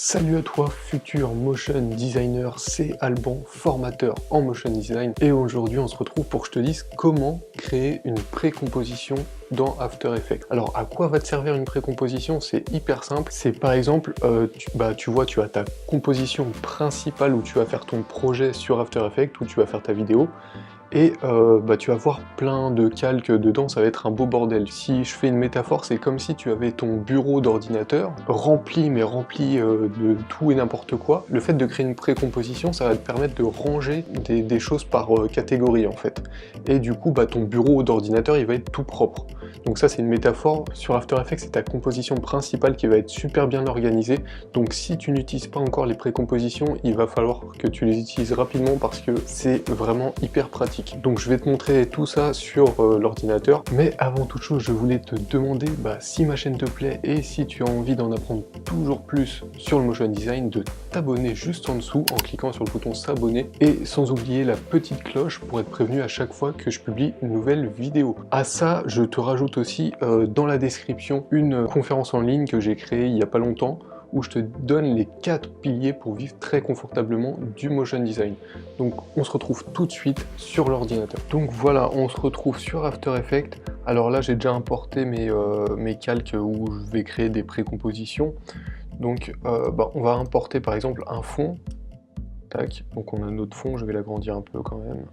Salut à toi, futur motion designer, c'est Alban, formateur en motion design. Et aujourd'hui, on se retrouve pour que je te dise comment créer une précomposition dans After Effects. Alors, à quoi va te servir une précomposition? C'est hyper simple. C'est par exemple, tu vois, tu as ta composition principale où tu vas faire ton projet sur After Effects, où tu vas faire ta vidéo. Et tu vas voir plein de calques dedans, ça va être un beau bordel. Si je fais une métaphore, c'est comme si tu avais ton bureau d'ordinateur rempli, mais rempli de tout et n'importe quoi. Le fait de créer une précomposition, ça va te permettre de ranger des choses par catégorie en fait. Et du coup, ton bureau d'ordinateur, il va être tout propre. Donc ça, c'est une métaphore. Sur After Effects, c'est ta composition principale qui va être super bien organisée. Donc si tu n'utilises pas encore les précompositions, il va falloir que tu les utilises rapidement parce que c'est vraiment hyper pratique. Donc je vais te montrer tout ça sur l'ordinateur, mais avant toute chose je voulais te demander si ma chaîne te plaît et si tu as envie d'en apprendre toujours plus sur le motion design, de t'abonner juste en dessous en cliquant sur le bouton s'abonner et sans oublier la petite cloche pour être prévenu à chaque fois que je publie une nouvelle vidéo. À ça, je te rajoute aussi dans la description une conférence en ligne que j'ai créée il y a pas longtemps où je te donne les 4 piliers pour vivre très confortablement du motion design. Donc on se retrouve tout de suite sur l'ordinateur. Donc voilà, on se retrouve sur After Effects. Alors là j'ai déjà importé mes calques où je vais créer des précompositions. Donc on va importer par exemple un fond. Tac, donc on a notre fond, je vais l'agrandir un peu quand même.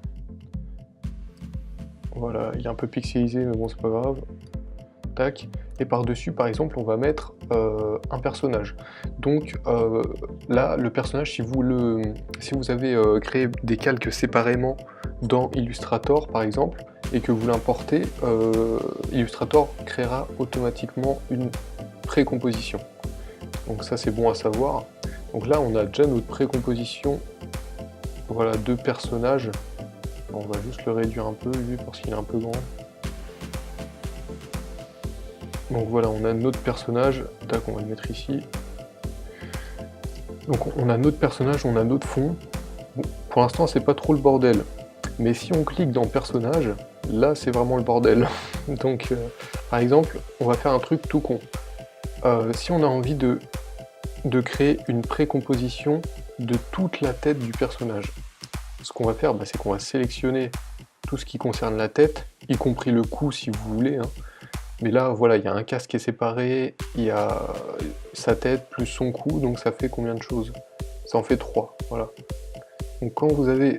Voilà, il est un peu pixelisé mais bon c'est pas grave. Tac. Et par-dessus, par exemple, on va mettre un personnage. Donc là, le personnage, si vous avez créé des calques séparément dans Illustrator, par exemple, et que vous l'importez, Illustrator créera automatiquement une précomposition. Donc ça, c'est bon à savoir. Donc là, on a déjà notre précomposition, voilà, de personnages. On va juste le réduire un peu, lui, parce qu'il est un peu grand. Donc voilà, on a notre personnage, tac, on va le mettre ici. Donc on a notre personnage, on a notre fond. Bon, pour l'instant, c'est pas trop le bordel. Mais si on clique dans personnage, là, c'est vraiment le bordel. Donc, par exemple, on va faire un truc tout con. Si on a envie de créer une précomposition de toute la tête du personnage, ce qu'on va faire, c'est qu'on va sélectionner tout ce qui concerne la tête, y compris le cou si vous voulez, hein. Mais là, voilà, il y a un casque qui est séparé, il y a sa tête plus son cou, donc ça fait combien de choses? Ça en fait 3, voilà. Donc quand vous avez...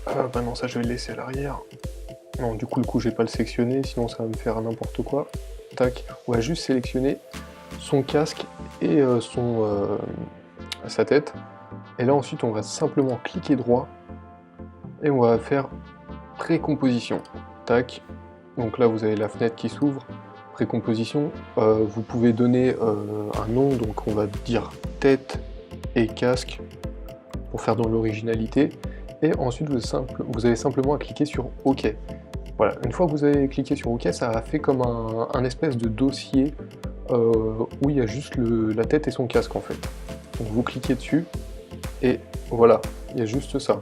Ah non, ça je vais le laisser à l'arrière. Non, du coup, le cou, je vais pas le sélectionner, sinon ça va me faire n'importe quoi. Tac, on va juste sélectionner son casque et sa tête. Et là, ensuite, on va simplement cliquer droit et on va faire précomposition. Tac. Donc là, vous avez la fenêtre qui s'ouvre, précomposition. Vous pouvez donner un nom, donc on va dire tête et casque pour faire dans l'originalité. Et ensuite, vous avez simplement à cliquer sur OK. Voilà, une fois que vous avez cliqué sur OK, ça a fait comme un espèce de dossier où il y a juste la tête et son casque en fait. Donc vous cliquez dessus et voilà, il y a juste ça.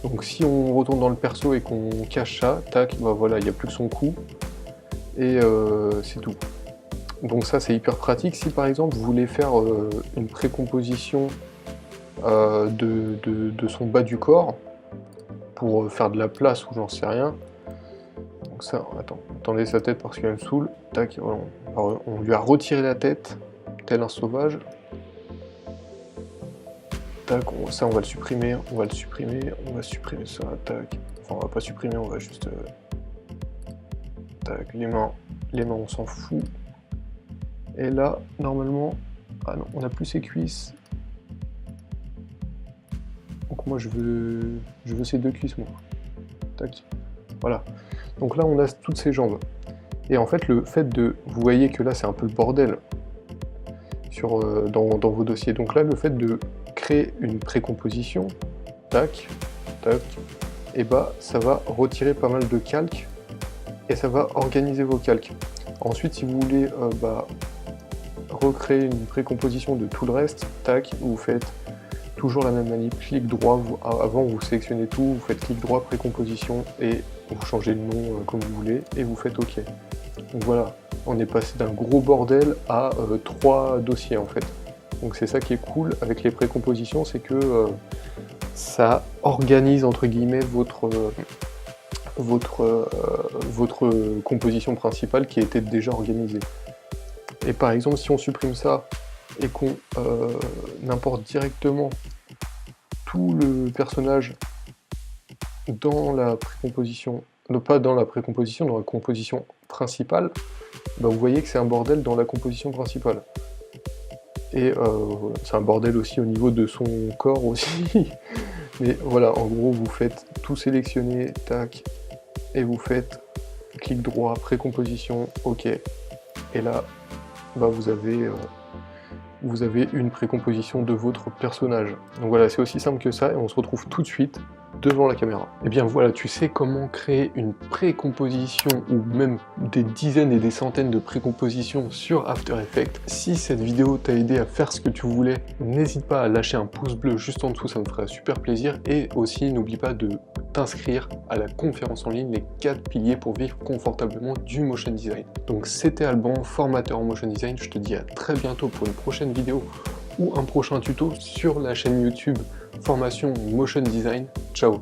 Donc si on retourne dans le perso et qu'on cache ça, tac, voilà, il n'y a plus que son cou, et c'est tout. Donc ça c'est hyper pratique. Si par exemple vous voulez faire une précomposition de son bas du corps, pour faire de la place ou j'en sais rien, donc ça, attendez sa tête parce qu'elle me saoule, tac, voilà, on lui a retiré la tête, tel un sauvage. Tac, ça on va le supprimer, on va supprimer ça, tac. Enfin on va pas supprimer, on va juste... tac, les mains on s'en fout. Et là, normalement... Ah non, on a plus ses cuisses. Donc moi je veux ces 2 cuisses moi. Tac, voilà. Donc là on a toutes ses jambes. Et en fait le fait de... Vous voyez que là c'est un peu le bordel dans vos dossiers. Donc là le fait de créer une précomposition, tac, tac, et ça va retirer pas mal de calques et ça va organiser vos calques. Ensuite, si vous voulez recréer une précomposition de tout le reste, tac, vous faites toujours la même manip, clic droit, avant vous sélectionnez tout, vous faites clic droit, précomposition, et vous changez le nom comme vous voulez, et vous faites OK. Donc voilà, on est passé d'un gros bordel à 3 dossiers en fait. Donc c'est ça qui est cool avec les précompositions, c'est que ça organise entre guillemets votre composition principale qui était déjà organisée. Et par exemple, si on supprime ça et qu'on importe directement tout le personnage dans la précomposition, non pas dans la précomposition, dans la composition principale, bah vous voyez que c'est un bordel dans la composition principale. Et c'est un bordel aussi au niveau de son corps aussi. Mais voilà, en gros, vous faites tout sélectionner, tac, et vous faites clic droit, précomposition, ok. Et là, bah vous avez une précomposition de votre personnage. Donc voilà, c'est aussi simple que ça, et on se retrouve tout de suite devant la caméra. Et bien voilà, tu sais comment créer une précomposition, ou même des dizaines et des centaines de précompositions sur After Effects. Si cette vidéo t'a aidé à faire ce que tu voulais, n'hésite pas à lâcher un pouce bleu juste en dessous, ça me ferait super plaisir. Et aussi, n'oublie pas de t'inscrire à la conférence en ligne, les 4 piliers pour vivre confortablement du motion design. Donc c'était Alban, formateur en motion design, je te dis à très bientôt pour une prochaine vidéo ou un prochain tuto sur la chaîne YouTube Formation Motion Design. Ciao.